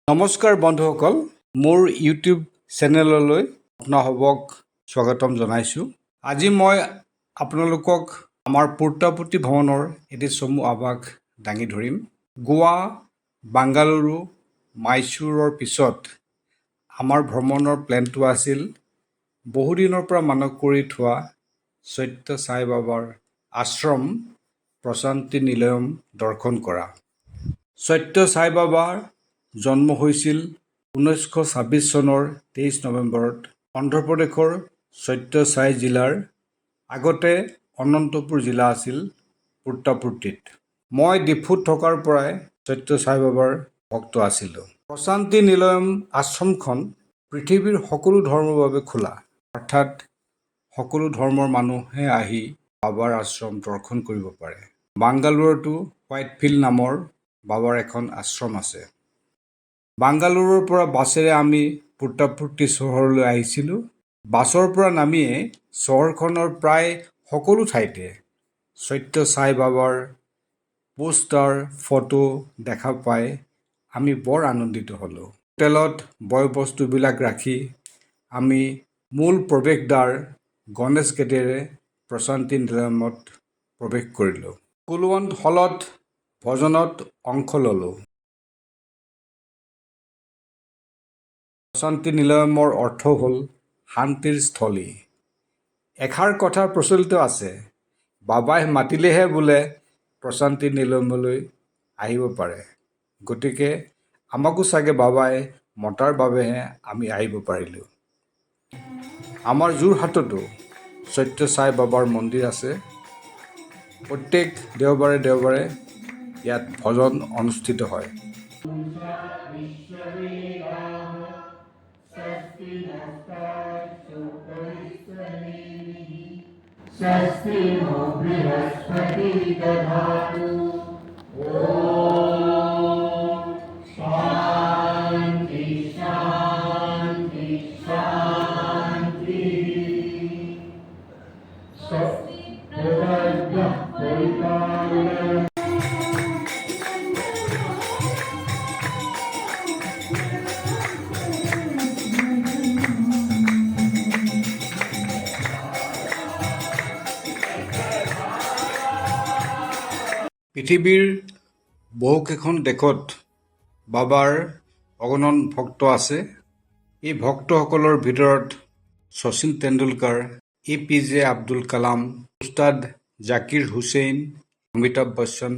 নমস্কাৰ বন্ধুসকল, মোৰ ইউটিউব চেনেললৈ আপোনালোকক স্বাগতম জনাইছোঁ। আজি মই আপোনালোকক আমাৰ পুৰ্তাপুৰ্তি ভ্ৰমণৰ এটি চমু আভাস দাঙি ধৰিম। গোৱা, বাংগালুৰু, মাইচুৰৰ পিছত আমাৰ ভ্ৰমণৰ প্লেনটো আছিল বহুদিনৰ পৰা মানস কৰি থোৱা সত্য সাই বাবাৰ আশ্ৰম প্ৰশান্তি নিলয়ম দৰ্শন কৰা। সত্য সাই বাবাৰ জন্ম হৈছিল 1926 চনৰ 23 নৱেম্বৰত অন্ধ্ৰপ্ৰদেশৰ সত্য সাই জিলাৰ আগতে অনন্তপুৰ জিলা আছিল পুৰ্তাপুৰ্তিত। মই ডিফুত থকাৰ পৰাই সত্য সাই বাবাৰ ভক্ত আছিলোঁ। প্ৰশান্তি নিলয়ম আশ্ৰমখন পৃথিৱীৰ সকলো ধৰ্মৰ বাবে খোলা, অৰ্থাৎ সকলো ধৰ্মৰ মানুহে আহি বাবাৰ আশ্ৰম দৰ্শন কৰিব পাৰে। বাংগালুৰুতো হোৱাইটফিল্ড নামৰ বাবাৰ এখন আশ্ৰম আছে। বাংগালুৰুৰ পৰা বাছেৰে আমি পুৰ্তাপুৰ্তি চহৰলৈ আহিছিলোঁ। বাছৰ পৰা নামিয়ে চহৰখনৰ প্ৰায় সকলো ঠাইতে সত্য সাই বাবাৰ পোষ্টাৰ, ফটো দেখা পাই আমি বৰ আনন্দিত হ'লোঁ। হোটেলত বয়-বস্তুবিলাক ৰাখি আমি মূল প্ৰৱেশদ্বাৰ গণেশ গেটেৰে প্ৰশান্তি নিলয়মত প্ৰৱেশ কৰিলোঁ। কুলৱন্ত হলত ভজনত অংশ ল'লোঁ। প্ৰশান্তি নিলয়মৰ অৰ্থ হ'ল শান্তিৰ স্থলী। এষাৰ কথা প্ৰচলিত আছে, বাবাই মাতিলেহে বোলে প্ৰশান্তি নিলয়মলৈ আহিব পাৰে। গতিকে আমাকো চাগে বাবাই মতাৰ বাবেহে আমি আহিব পাৰিলোঁ। আমাৰ যোৰহাটতো সত্য সাই বাবাৰ মন্দিৰ আছে। প্ৰত্যেক দেওবাৰে ইয়াত ভজন অনুষ্ঠিত হয়। स्वस्ति नो बृहस्पति दधातु। ओम शांति शांति शांति। स्वस्ति प्रदद्यः परिपालयन्। পৃথিৱীৰ বহুকেইখন দেশত বাবাৰ অগণন ভক্ত আছে। এই ভক্তসকলৰ ভিতৰত শচীন তেণ্ডুলকাৰ, APJ আব্দুল কালাম, উস্তাদ জাকিৰ হুছেইন, অমিতাভ বচ্চন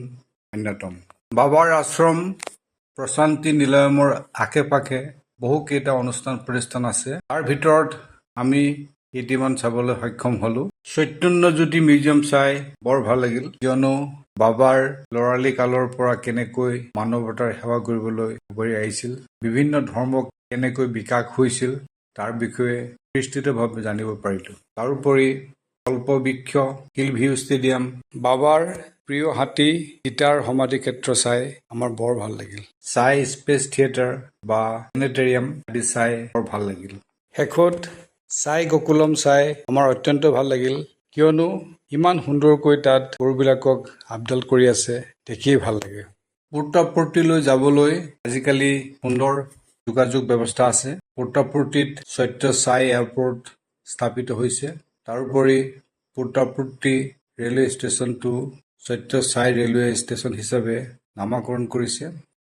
অন্যতম। বাবাৰ আশ্ৰম প্ৰশান্তি নিলয়মৰ আশে-পাশে বহুকেইটা অনুষ্ঠান প্ৰতিষ্ঠান আছে। তাৰ ভিতৰত আমি কেইটিমান চাবলৈ সক্ষম হ'লোঁ। চৈতন্যজ্যোতি মিউজিয়াম চাই বৰ ভাল লাগিল, কিয়নো বাবাৰ ল'ৰালি কালৰ পৰা কেনেকৈ মানৱতাৰ সেৱা কৰিবলৈ আগবাঢ়ি আহিছিল, বিভিন্ন ধৰ্ম কেনেকৈ বিকাশ হৈছিল তাৰ বিষয়ে বিস্তৃতভাৱে জানিব পাৰিলোঁ। তাৰোপৰি কল্পবৃক্ষ, হিলভিউ ষ্টেডিয়াম, বাবাৰ প্ৰিয় হাতী সীতাৰ সমাধি ক্ষেত্ৰ চাই আমাৰ বৰ ভাল লাগিল। চাই স্পেচ থিয়েটাৰ বা প্লেনেটেৰিয়াম আদি চাই বৰ ভাল লাগিল। শেষত চাই গকুলম চাই আমাৰ অত্যন্ত ভাল লাগিল, কিয়নো ইমান সুন্দৰকৈ তাত গৰুবিলাকক আপডাল কৰি আছে, দেখিয়ে ভাল লাগে। পুৰ্তাপুৰ্তিলৈ যাবলৈ আজিকালি সুন্দৰ যোগাযোগ ব্যৱস্থা আছে। পুৰ্তাপুৰ্তিত সত্য সাই এয়াৰপোৰ্ট স্থাপিত হৈছে। তাৰোপৰি পুৰ্তাপুৰ্তি ৰেলৱে ষ্টেচনটো সত্য সাই ৰেলৱে ষ্টেচন হিচাপে নামাকৰণ কৰিছে।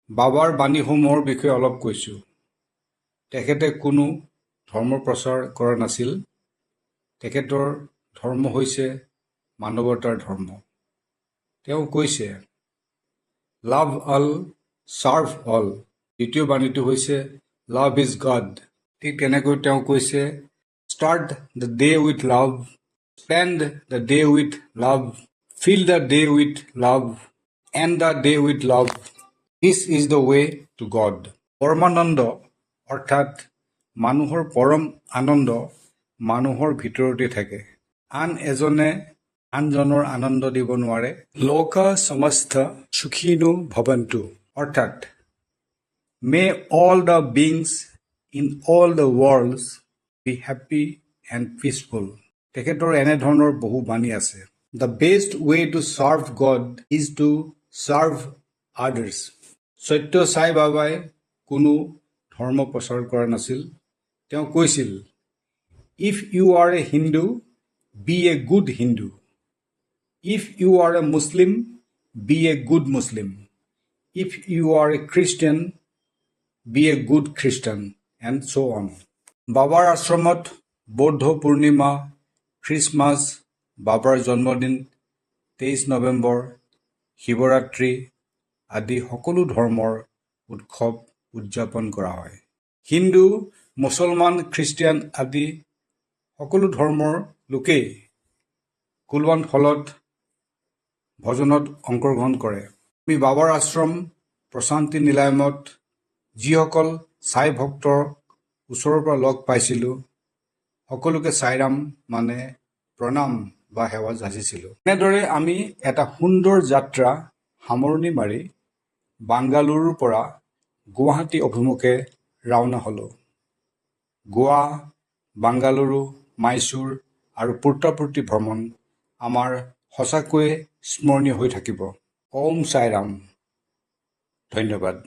বাবাৰ বাণীসমূহৰ বিষয়ে অলপ কৈছোঁ। তেখেতে কোনো ধৰ্ম প্ৰচাৰ কৰা নাছিল। তেখেতৰ ধৰ্ম হৈছে মানৱতাৰ ধৰ্ম। তেওঁ কৈছে, লাভ অল, চাৰ্ভ অল। দ্বিতীয় বাণীটো হৈছে লাভ ইজ গড। ঠিক তেনেকৈ তেওঁ কৈছে, start the day with love, spend the day with love, fill the day with love, end the day with love. This is the way to God. পৰমানন্দ অৰ্থাৎ মানুহৰ পৰম আনন্দ মানুহৰ ভিতৰতে থাকে। আন এজনে আনজনৰ আনন্দ দিব নোৱাৰে। লোকা সমস্ত সুখীনো ভৱন্তু, অৰ্থাৎ may all the beings in all the worlds be happy and peaceful. তেখেতৰ এনেধৰণৰ বহু বাণী আছে। The best way to serve God is to serve others. Sathya Sai বাবাই কোনো ধৰ্ম প্ৰচাৰ কৰা নাছিল। তেওঁ কৈছিল, if you are a Hindu, be a good Hindu. If you are a Muslim, be a good Muslim. If you are a Christian, be a good Christian, and so' on. বাবাৰ আশ্ৰমত বৌদ্ধ পূৰ্ণিমা, খ্ৰীষ্টমাছ, বাবাৰ জন্মদিন 23 নৱেম্বৰ, শিৱৰাত্ৰি আদি সকলো ধৰ্মৰ উৎসৱ উদযাপন কৰা হয়। হিন্দু, মুছলমান, খ্ৰীষ্টিয়ান আদি সকলো ধৰ্মৰ লোকেই কুলৱন্ত হলত ভজনত অংশগ্ৰহণ কৰে। আমি বাবাৰ আশ্ৰম প্ৰশান্তি নিলায়মত যিসকল ছাই ভক্তৰ ওচৰৰ পৰা লগ পাইছিলোঁ, সকলোকে চাইৰাম মানে প্ৰণাম বা সেৱা যাচিছিলোঁ। এনেদৰে আমি এটা সুন্দৰ যাত্ৰা সামৰণি মাৰি বাংগালুৰুৰ পৰা গুৱাহাটী অভিমুখে ৰাওনা হ'লোঁ। গোৱা, বাংগালুৰু, মাইচুৰ আৰু পুৰ্তাপুৰ্তি ভ্ৰমণ আমাৰ সঁচাকৈয়ে স্মৰণীয় হৈ থাকিব। ওম চাইৰাম। ধন্যবাদ।